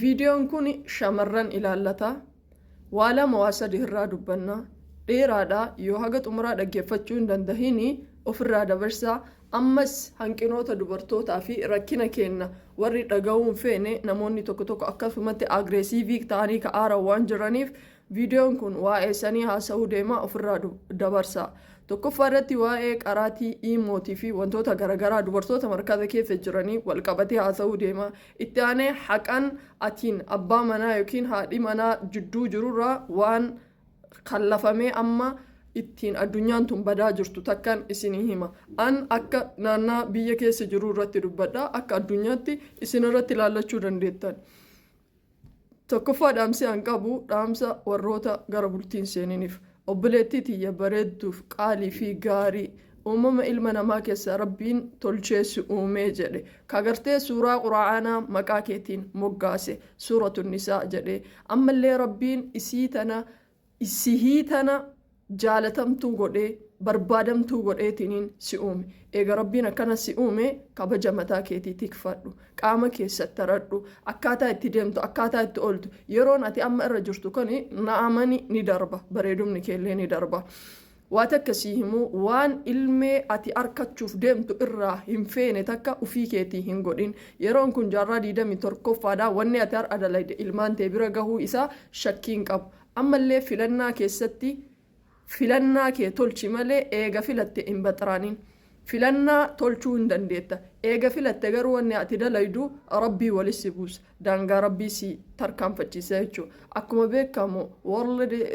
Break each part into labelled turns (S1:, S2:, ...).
S1: Viidiyoon kun shamarran ilaallata. Waa lama waa sadii irraa dubbanna. Dheeraadha yoo haga xumuraa dhaggeeffachuu hin dandahini ofirraa dabarsaa. Ammas hanqinoota dubartootaa fi rakkina kenna warri dhaga'uun feene namoonni tokko akkasumatti agreesiivii ta'anii ka'aara waan jiraniif viidiyoon kun waa'ee sanii haasa'uu deema ofirraa dabarsaa. Tokkoffaa irratti waa'ee qaraatii iimootii fi wantoota garaagaraa dubartoota markaata keessa jiranii wal qabatee haasa'uu deema. Itti aanee haqan atiin abbaa manaa yookiin haadhi manaa jidduu jirurraa waan kallafamee amma ittiin addunyaan tun badaa jirtu takkan isinii hima. An akka naannaa biyya keessa jiru irratti dubbadha. Akka addunyaatti isin irratti ilaallachuu dandeettan. Tokkoffaa dhaamsi an qabu dhaamsa warroota gara bultiin seeniniif. Obboleettii tiyya bareedduuf qaalii fi gaarii uumama ilma namaa keessa rabbiin tolcheessi uumee jedhe. Kagartee suuraa quraanaa maqaa keetiin moggaase suuratun nisaa jedhe. Ammallee rabbiin isihii tana jaalatamtuu godhee barbaadamtuu godheetiniin si uume. Eega rabbiin akkana si uume kabaja mataa keetii tikfadhu. Qaama keessatti taradhu. Akkaataa itti deemtu, akkaataa itti ooltu. Yeroon ati amma irra jirtu kuni na'amani ni darba. Bareedumni keellee ni darba. Waan akkasii himuu waan ilmee ati arkachuuf deemtu irraa hin feene takka ufii keetii hin godhin. Yeroon kun jaarraa 21ffaadha. Wanni ati har'a dalayde ilmaan tee bira gahuu isaa shakkiin qabu. Ammallee filannaa kee tolchi malee eega filatte hin baxaraanin. Filannaa tolchuu hin dandeetta. Eega filatte garuu wanni ati dalaydu rabbii walissi buusa. Daangaa rabbii si tarkaanfachiisa jechuudha. Akkuma beekamu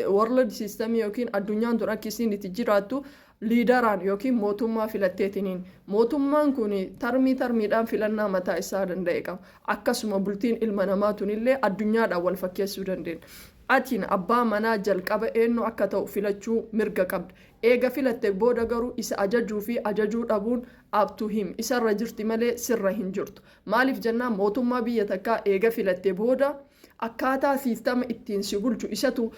S1: world system yookiin addunyaan tun akka isiin itti jiraattu liidaraan yookiin mootummaa filatteetiniin. Mootummaan kun tarmiidhaan filannaa mataa isaa danda'e qaba. Akkasuma bultiin ilma namaa tunillee addunyaadhaan wal fakkeessuu dandeenya. Atiin abbaa manaa jalqaba eenyu akka ta'u filachuu mirga qabda. Eega filatte booda garuu isa ajajuu fi ajajuu dhabuun abtuu him. Isarra jirti malee sirra hin jirtu. Maaliif jennaan mootummaa biyya takkaa eega filatte booda akkaataa siistama ittiin si bulchu isatu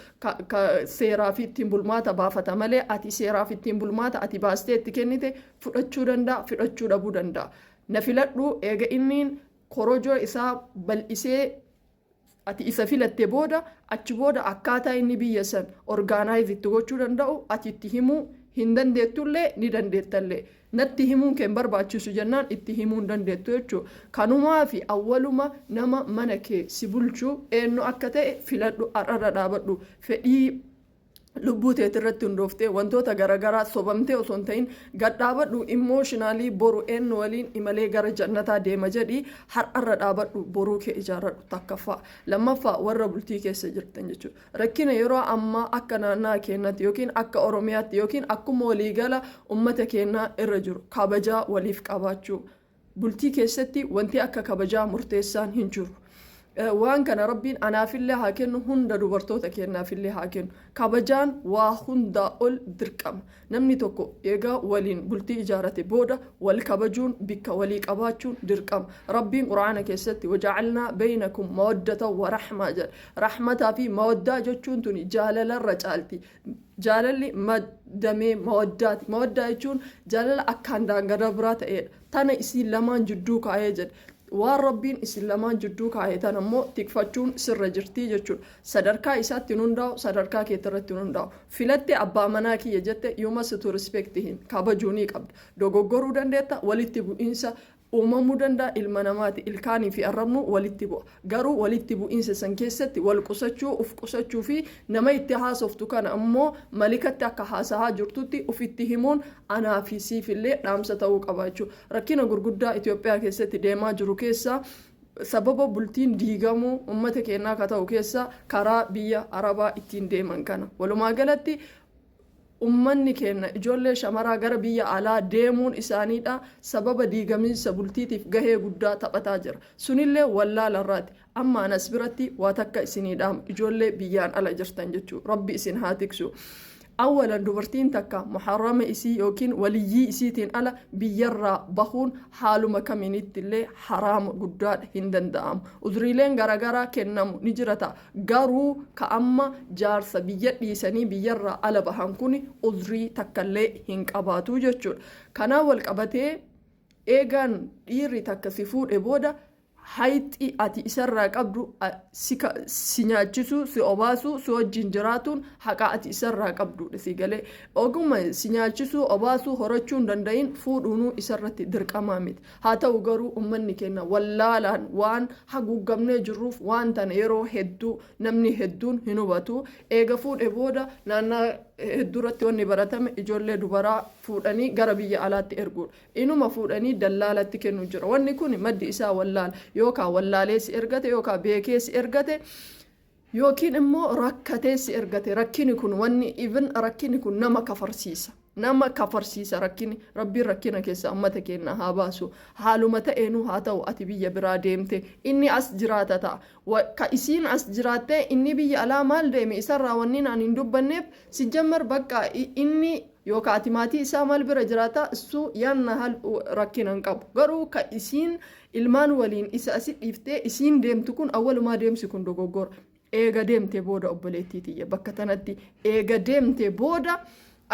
S1: seeraa fi ittiin bulmaata baafata malee ati seeraa fi ittiin bulmaata ati baastee itti kennite fudhachuu danda'a, fudhachuu dhabuu danda'a. Na filadhu eega inniin korojoo isaa bal'isee ati isa filatte booda achi booda akkaataa inni biyya san orgaanaayiz itti gochuu danda'u ati itti himuu hin dandeettullee ni dandeettallee. Natti himuun kee barbaachisu jennaan itti himuu hin dandeettu jechuudha. Kanumaa fi awwaluma nama mana kee si bulchuu eenyu akka ta'e filadhu har'arra dhaabadhu. Fedhii lubbuu teetii irratti hundooftee wantoota garaagaraa sobamtee osoo hin ta'in gad dhaabadhu imooshinaali boru eenyu waliin imalee gara jannataa deema jedhii har'arra dhaabadhu boruu kee ijaarradhu takkaffaa. Lammaffaa warra bultii keessa jirtan jechuudha. Rakkina yeroo ammaa akka naannaa keenyatti yookiin akka Oromiyaatti yookiin akkuma waliigala uummata keenyaa irra jiru kabajaa waliif qabaachuu. Bultii keessatti wanti akka kabajaa murteessaan hin jiru. Waan kana rabbiin anaafillee haa kennu hunda dubartoota kennaafillee haa kennu. Kabajaan waa hundaa ol dirqama. Namni tokko eegaa waliin bultii ijaarate booda wal kabajuun bikka walii qabaachuun dirqama. Rabbiin quraana keessatti waja'alnaa baynakum mawaddatan wa rahmaa jedha. Rahmataa fi mawaddaa jechuun tuni jaalalarra caalti. Jaalalli maddamee mawaddaati. Mawaddaa jechuun jaalala akkaan daangaa biraa ta'edha. Tana isiin lamaan jidduu kaa'ee jedha. Waan rabbiin isin lamaan jidduu kaa'etan ammoo tikfachuun sirra jirtii jechuudha. Sadarkaa isaatti hundaa'u sadarkaa keetti irratti hundaa'u. Filatte abbaa manaa kiyya jette you must to respect him. Kabajuu ni qabda. Dogoggoruu dandeetta walitti bu'iinsa uumamuu danda'a ilma namaati. Ilkaanii fi arrabnu walitti bu'a. Garuu walitti bu'iinsa san keessatti wal qusachuu uf qusachuu fi nama itti haasoftu kana ammoo malikatti akka haasahaa jirtutti ufitti himuun anaa fi siifillee dhaamsa ta'uu qaba jechuudha. Rakkina gurguddaa Itoophiyaa keessatti deemaa jiru keessaa sababa bultiin diigamuu uummata keenyaa akka ta'u keessaa karaa biyya Arabaa ittiin deeman kana. Walumaa galatti ummanni keenya ijoollee shamaraa gara biyya alaa deemuun isaaniidha sababa diigamiinsa bultiitiif gahee guddaa taphataa jira. Sunillee wallaalarraati. Amma anas biratti waa takka isiniidhaam ijoollee biyyaan ala jirtan jechuudha. Rabbi isin haa tiksu. Awwalan dubartiin takka muharrama isii yookiin waliyyii isiitiin ala biyyarraa bahuun haaluma kamiinitti illee haraama guddaadha hin danda'amu. Uzriileen garaagaraa kennamu ni jirata. Garuu ka amma jaarsa biyya dhiisanii biyyarraa ala bahan kun uzrii takkallee hin qabaatu jechuudha. Kanaan wal qabatee eegaan dhiirri takka si fuudhe booda hayti ati isarraa qabdu si nyaachisu si obaasu si wajjin jiraatuun haqa ati isarraa qabdudha si galee oguma si nyaachisu obaasu horachuu hin danda'in fuudhuunuu isarratti dirqamaa miti haa ta'u garuu ummanni keenya wallaalaan waan haguugamnee jirruuf waan tana yeroo hedduu namni hedduun hin hubatu eega fuudhe booda naannaa hedduuratti wanni baratame ijoollee dubaraa fuudhanii gara biyya alaatti erguudha inuma fuudhanii dallaalatti kennu jira wanni kun maddi isaa wallaala yookaan wallaalee si ergate yookaan beekee si ergate yookiin immoo rakkatee si ergate rakkini kun wanni even rakkini kun nama kafarsiisa rakkini rabbiin rakkina keessa ummata keenya haa baasu haaluma ta'eenuu haa ta'u ati biyya biraa deemte inni as jiraata ta'a ka isiin as jiraattee inni biyya alaa maal deeme isarraa wanni naan hin dubbanneef si jammar bakka inni yookaan ati maatii isaa maal bira jiraata isuu yaanna haal rakkina hin qabu garuu ka isiin ilmaan waliin isa asi dhiiftee isiin deemtu kun awwalumaa deemsi kun dogoggora eega deemtee booda obboleettii tiyya bakka tanatti eega deemtee booda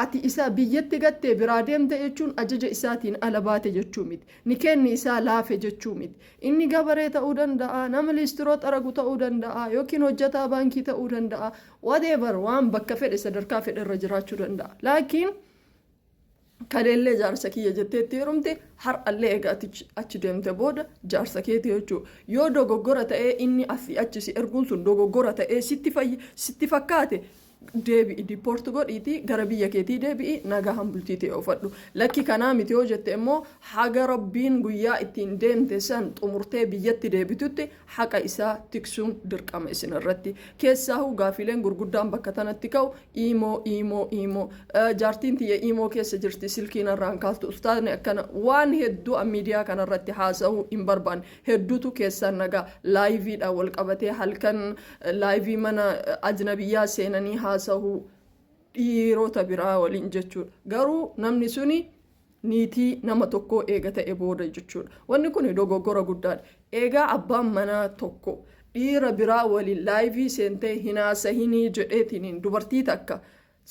S1: ati isa biyyatti gattee biraa deemte jechuun ajaja isaatiin ala baate jechuu miti ni kenni isaa laafe jechuu miti inni gabaree ta'uu danda'a nama liistiroo xaragu ta'uu danda'a yookiin hojjetaa baankii ta'uu danda'a whatever waan bakka fedhe sadarkaa fedhe irra jiraachuu danda'a laakiin kaleellee jaarsa kiyya jetteetti yerumte har'allee egaa achi deemte booda jaarsa keeti jechuudha yoo dogoggora ta'ee inni asii achi si erguun sun dogoggora ta'ee sitti fakkaate deebi'i dipoorti godhiitii gara biyya keetii deebi'i nagaa hambultii ta'e uffadhu lakki kanaa miti yoo jette immoo haga rabbiin guyyaa ittiin deemte san xumurtee biyyatti deebitutti haqa isaa tiksuun dirqama isin irratti keessaahu gaafileen gurguddaan bakka tanatti ka'u iimoo jaartiin tiyya iimoo keessa jirti silkiin irraan kaastu ustaadni akkana waan hedduu miidiyaa kanarratti haasa'uu hin barbaanne hedduutu keessaan nagaa laayiviidhaan wal qabatee halkan laayivii mana ajnabiyyaa seenanii haasa'uu dhiirota biraa waliin jechuudha garuu namni suni niitii nama tokko eega ta'e booda jechuudha wanni kun dogoggora guddaadha eegaa abbaan manaa tokko dhiira biraa waliin laayivii seentee hin haasahinii jedheetiniin dubartii takka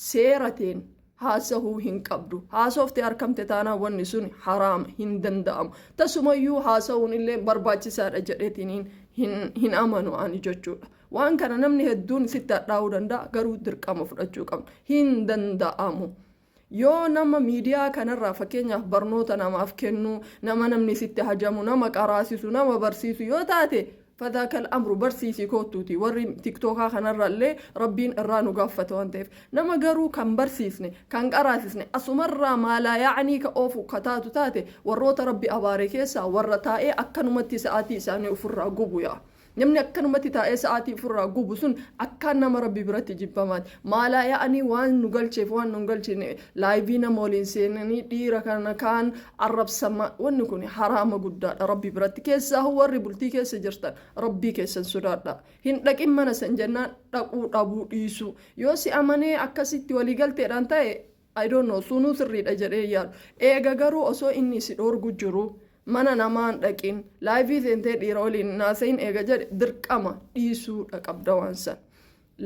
S1: seerateen haasa'uu hin qabdu haasofte harkamte taanaa wanni sun haraama hin danda'amu tasumayyuu haasa'uun illee barbaachisaadha jedheetiniin hin amanu ani jechuudha waan kana namni hedduun sitti hadhaa'uu danda'a garuu dirqama fudhachuu qabna hin danda'amu yoo nama miidiyaa kanarraa fakkeenyaaf barnoota namaaf kennu nama namni sitti hajamu nama qaraasisu nama barsiisu yoo taate فذاك الأمر برسيسي كوتوتي وري تيكتوكا خنرا اللي ربين إرانو قافة وانتف نما قرو كان برسيسني كان قراسيسني أسمرا ما لا يعني كأوفو كتاتو تاتي وروت ربي أباريكيسا ورطائي أكنو متي ساعتي ساني أفر قبو يا namni akkanumatti taa'ee sa'aatii ofirraa gubu sun akkaan nama rabbi biratti jibbamaati maalaa yaa'anii waan nu galcheef waan nu galchine laayivii nama waliin seenanii dhiira kana kaan arrabsama wanni kun haraama guddaadha rabbi biratti keessaa warri bultii keessa jirtan rabbii keessan sodaadha hin dhaqin mana san jennaan dhaquu dhabuu dhiisu yoo si amanee akkasitti waliigalteedhaan ta'e I don't know sunuu sirriidha jedhee yaadu eega garuu osoo inni si dhoorgu jiru mana namaan dhaqin laayivii seentee dhiira waliin naasayin eega jedhe dirqama dhiisuudha qabda waan san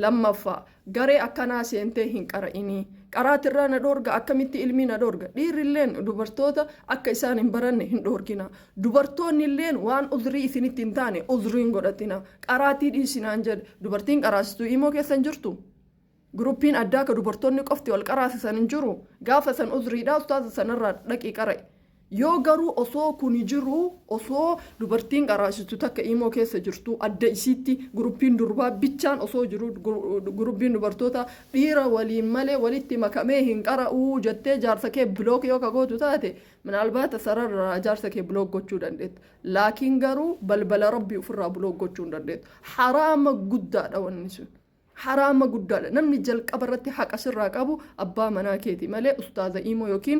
S1: lammaffaa garee akkanaa seentee hin qara'inii qaraatirraa na dhoorga akkamitti ilmii na dhoorga dhiirrilleen dubartoota akka isaan hin baranne hin dhoorgina dubartoonnilleen waan uzrii isinitti hin taane uzriin godhatina qaraatii dhiisinaan jedhe dubartiin qaraasituu imoo keessan jirtu gruppiin addaa ka dubartoonni qofti wal qaraasisan hin jiru gaafa san uzriidhaa ustaasa sanarraa dhaqii qara'e yoo garuu osoo kuni jiru osoo dubartiin qaraasitu takka imoo keessa jirtu adda isiitti gruppiin durbaa bichaan osoo jiru gruppiin dubartoota dhiira waliin malee walitti makamee hin qara'uu jettee jaarsa kee bilook yoo kagootu taate minaalbaata sararraa jaarsa kee bilook gochuu dandeetta laakiin garuu balbala rabbii ofirraa bilook gochuu hin dandeetta haraama guddaadha wanni sun haraama guddaadha namni jalqaba irratti haqa sirraa qabu abbaa manaa keeti malee ustaaza imoo yookiin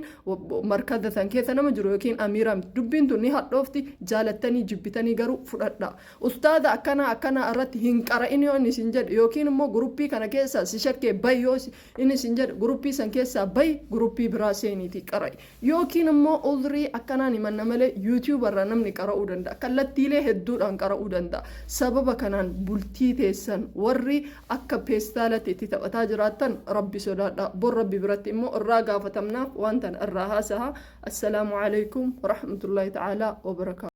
S1: markaza san keessa nama jiru yookiin amiira dubbiin tun ni hadhoofti jaalattanii jibbitanii garuu fudhadha ustaaza akkana irratti hin qara'in yoo inni sin jedhe yookiin immoo guruppii kana keessaa si shakkee bay yoo inni sin jedhe guruppii san keessaa bay guruppii biraa seeniiti qara'i yookiin immoo uzrii akkanaan himanna malee yuutiyuub irraa namni qara'uu danda'a kallattiilee hedduudhaan qara'uu danda'a sababa kanaan bultii teessan warri akka peestaalatti itti taphataa jiraattan rabbi sodaadha bor rabbi biratti immoo irraa gaafatamnaaf waan tan irraa haasaha assalaamu alaykum wa rahmatullahi ta'ala wa barakaatuh